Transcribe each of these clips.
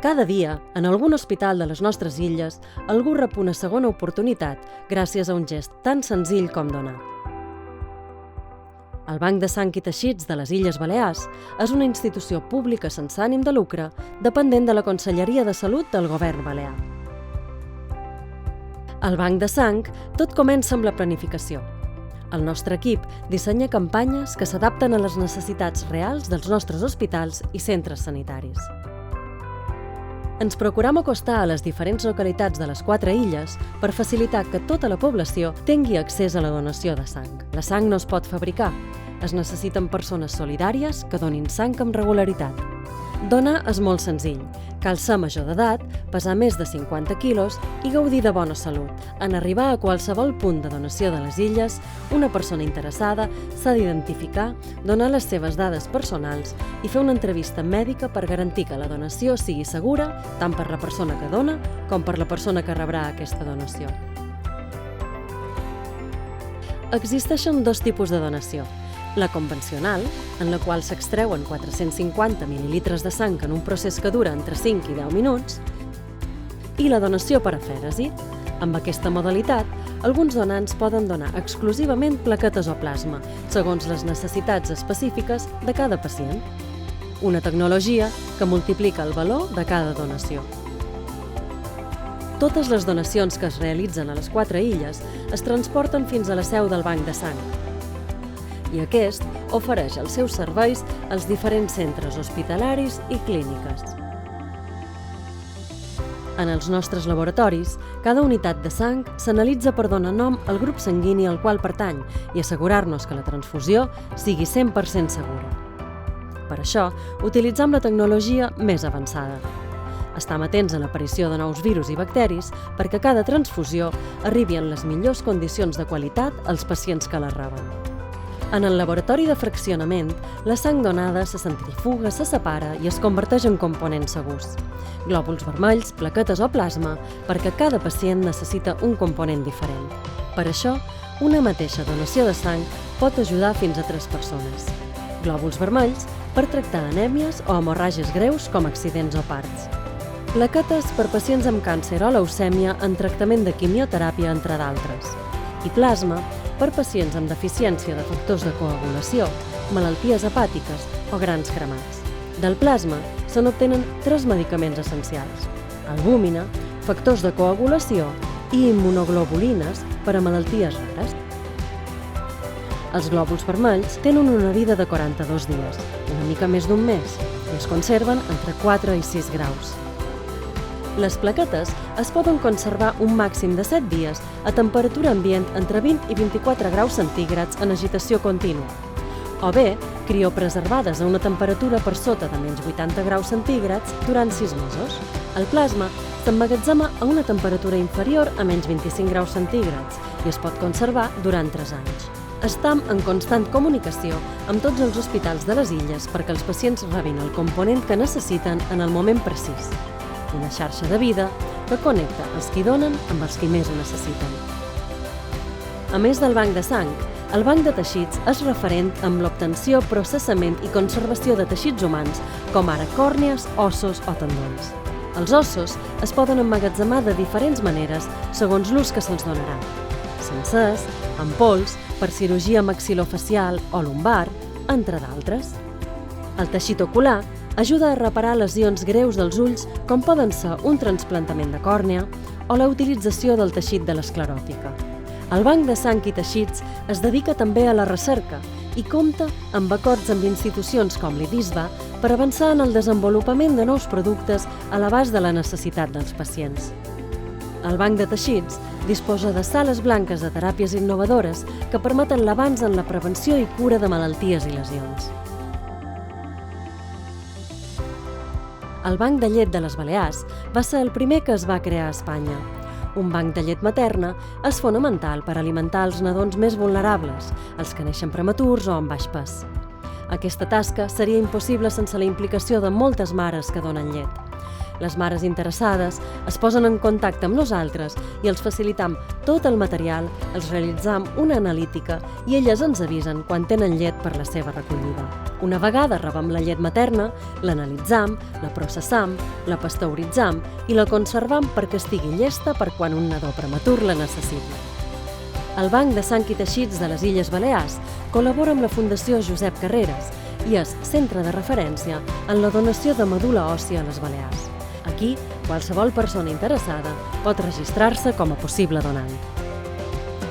Cada dia, en algun hospital de les nostres illes, algú rep una segona oportunitat gràcies a un gest tan senzill com donar. El Banc de Sang i Teixits de les Illes Balears és una institució pública sense ànim de lucre dependent de la Conselleria de Salut del Govern Balear. Al Banc de Sang tot comença amb la planificació. El nostre equip dissenya campanyes que s'adapten a les necessitats reals dels nostres hospitals i centres sanitaris. Ens procurem acostar a les diferents localitats de les 4 illes per facilitar que tota la població tingui accés a la donació de sang. La sang no es pot fabricar. Es necessiten persones solidàries que donin sang amb regularitat. Donar és molt senzill. Cal ser major d'edat, pesar més de 50 quilos i gaudir de bona salut. En arribar a qualsevol punt de donació de les illes, una persona interessada s'ha d'identificar, donar les seves dades personals i fer una entrevista mèdica per garantir que la donació sigui segura tant per la persona que dona com per la persona que rebrà aquesta donació. Existeixen 2 tipus de donació. La convencional, en la qual s'extreuen 450 mil·lilitres de sang en un procés que dura entre 5 i 10 minuts, i la donació per afèresi. Amb aquesta modalitat, alguns donants poden donar exclusivament plaquetes o plasma, segons les necessitats específiques de cada pacient. Una tecnologia que multiplica el valor de cada donació. Totes les donacions que es realitzen a les 4 illes es transporten fins a la seu del Banc de Sang, i aquest ofereix els seus serveis als diferents centres hospitalaris i clíniques. En els nostres laboratoris, cada unitat de sang s'analitza per donar nom al grup sanguini al qual pertany i assegurar-nos que la transfusió sigui 100% segura. Per això, utilitzem la tecnologia més avançada. Estem atents a l'aparició de nous virus i bacteris perquè cada transfusió arribi en les millors condicions de qualitat als pacients que la reben. En el laboratori de fraccionament, la sang donada se centrifuga, se separa i es converteix en components segurs. Glòbuls vermells, plaquetes o plasma, perquè cada pacient necessita un component diferent. Per això, una mateixa donació de sang pot ajudar fins a 3 persones. Glòbuls vermells, per tractar anèmies o hemorràgies greus com accidents o parts. Plaquetes per pacients amb càncer o leucèmia en tractament de quimioteràpia, entre d'altres. I plasma, per pacients amb deficiència de factors de coagulació, malalties hepàtiques o grans cremats. Del plasma se n'obtenen 3 medicaments essencials: albúmina, factors de coagulació i immunoglobulines per a malalties rares. Els glòbuls vermells tenen una vida de 42 dies, una mica més d'un mes, i es conserven entre 4 i 6 graus. Les plaquetes es poden conservar un màxim de 7 dies a temperatura ambient entre 20 i 24 graus centígrads en agitació contínua, o bé criopreservades a una temperatura per sota de menys 80 graus centígrads durant 6 mesos. El plasma s'emmagatzema a una temperatura inferior a menys 25 graus centígrads i es pot conservar durant 3 anys. Estem en constant comunicació amb tots els hospitals de les illes perquè els pacients rebin el component que necessiten en el moment precís. Una xarxa de vida que connecta els qui donen amb els qui més ho necessiten. A més del Banc de Sang, el Banc de Teixits és referent amb l'obtenció, processament i conservació de teixits humans, com ara còrnies, ossos o tendons. Els ossos es poden emmagatzemar de diferents maneres segons l'ús que se'ls donarà. Sencers, en pols, per cirurgia maxilofacial o lumbar, entre d'altres. El teixit ocular ajuda a reparar lesions greus dels ulls, com poden ser un trasplantament de còrnea o la utilització del teixit de l'escleròtica. El Banc de Sang i Teixits es dedica també a la recerca i compta amb acords amb institucions com l'IDISBA per avançar en el desenvolupament de nous productes a l'abast de la necessitat dels pacients. El Banc de Teixits disposa de sales blanques de teràpies innovadores que permeten l'avanç en la prevenció i cura de malalties i lesions. El Banc de Llet de les Balears va ser el primer que es va crear a Espanya. Un banc de llet materna és fonamental per alimentar els nadons més vulnerables, els que neixen prematurs o amb baix pes. Aquesta tasca seria impossible sense la implicació de moltes mares que donen llet. Les mares interessades es posen en contacte amb nosaltres i els facilitam tot el material, els realitzam una analítica i elles ens avisen quan tenen llet per la seva recollida. Una vegada rebem la llet materna, l'analitzam, la processam, la pasteuritzam i la conservam perquè estigui llesta per quan un nadó prematur la necessiti. El Banc de Sang i Teixits de les Illes Balears col·labora amb la Fundació Josep Carreras i és centre de referència en la donació de medul·la òssia a les Balears. Aquí, qualsevol persona interessada pot registrar-se com a possible donant.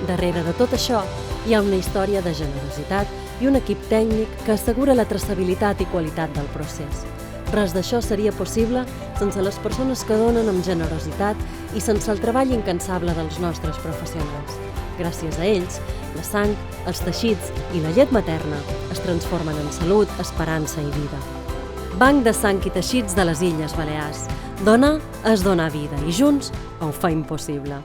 Darrere de tot això, hi ha una història de generositat i un equip tècnic que assegura la traçabilitat i qualitat del procés. Res d'això seria possible sense les persones que donen amb generositat i sense el treball incansable dels nostres professionals. Gràcies a ells, la sang, els teixits i la llet materna es transformen en salut, esperança i vida. Banc de Sang i Teixits de les Illes Balears. Donar és donar vida i junts ho fem possible.